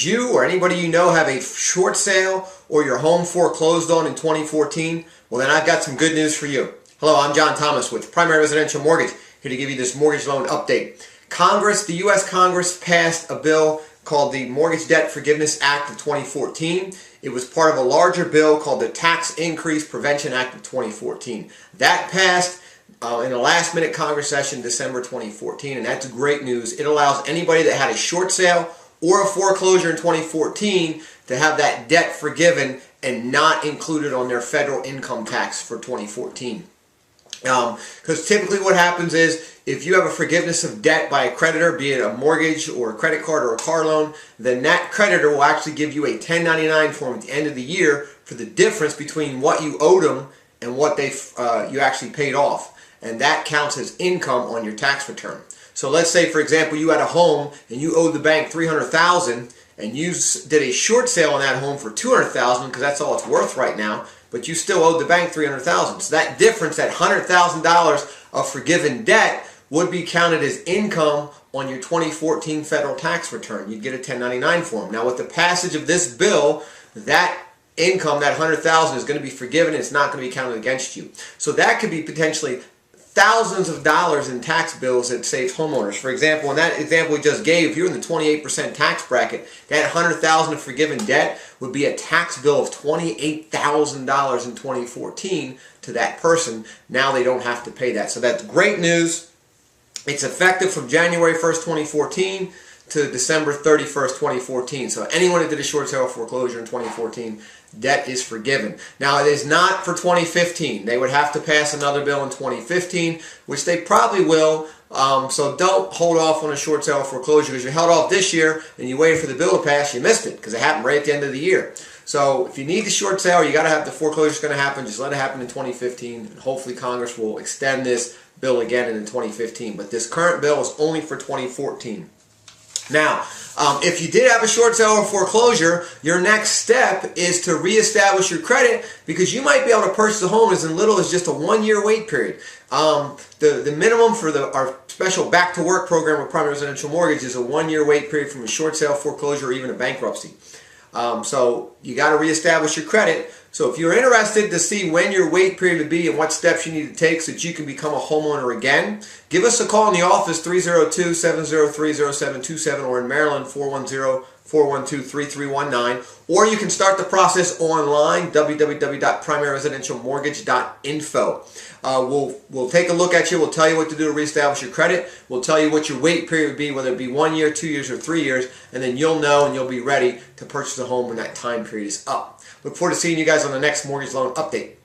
you or anybody you know have a short sale or your home foreclosed on in 2014? Well, then I've got some good news for you. Hello, I'm John Thomas with Primary Residential Mortgage, here to give you this mortgage loan update. The U.S. Congress passed a bill called the Mortgage Debt Forgiveness Act of 2014. It was part of a larger bill called the Tax Increase Prevention Act of 2014. That passed in a last-minute Congress session December 2014, and that's great news. It allows anybody that had a short sale or a foreclosure in 2014 to have that debt forgiven and not included on their federal income tax for 2014. Because typically what happens is if you have a forgiveness of debt by a creditor, be it a mortgage or a credit card or a car loan, then that creditor will actually give you a 1099 form at the end of the year for the difference between what you owed them and what you actually paid off. And that counts as income on your tax return. So let's say, for example, you had a home and you owed the bank $300,000 and you did a short sale on that home for $200,000 because that's all it's worth right now, but you still owed the bank $300,000. So that difference, that $100,000 of forgiven debt, would be counted as income on your 2014 federal tax return. You'd get a 1099 form. Now, with the passage of this bill, that income, that $100,000, is going to be forgiven and it's not going to be counted against you. So that could be potentially thousands of dollars in tax bills that saves homeowners. For example, in that example we just gave, if you're in the 28% tax bracket, that $100,000 of forgiven debt would be a tax bill of $28,000 in 2014 to that person. Now they don't have to pay that. So that's great news. It's effective from January 1st, 2014 to December 31st, 2014. So anyone that did a short sale foreclosure in 2014, debt is forgiven. Now, it is not for 2015. They would have to pass another bill in 2015, which they probably will. So don't hold off on a short sale foreclosure because you held off this year and you waited for the bill to pass. You missed it because it happened right at the end of the year. So if you need the short sale, you got to have the foreclosure going to happen. Just let it happen in 2015, and hopefully Congress will extend this bill again in 2015. But this current bill is only for 2014. Now, if you did have a short sale or foreclosure, your next step is to reestablish your credit because you might be able to purchase a home as little as just a 1-year wait period. The minimum for our special Back to Work program with Primary Residential Mortgage is a 1-year wait period from a short sale, foreclosure, or even a bankruptcy. So you got to reestablish your credit. So if you're interested to see when your wait period would be and what steps you need to take so that you can become a homeowner again, give us a call in the office, 302-703-0727, or in Maryland, 410-412-3319. Or you can start the process online, www.primaryresidentialmortgage.info. We'll take a look at you. We'll tell you what to do to reestablish your credit. We'll tell you what your wait period would be, whether it be 1 year, 2 years, or 3 years, and then you'll know and you'll be ready to purchase a home when that time period is up. Look forward to seeing you guys on the next mortgage loan update.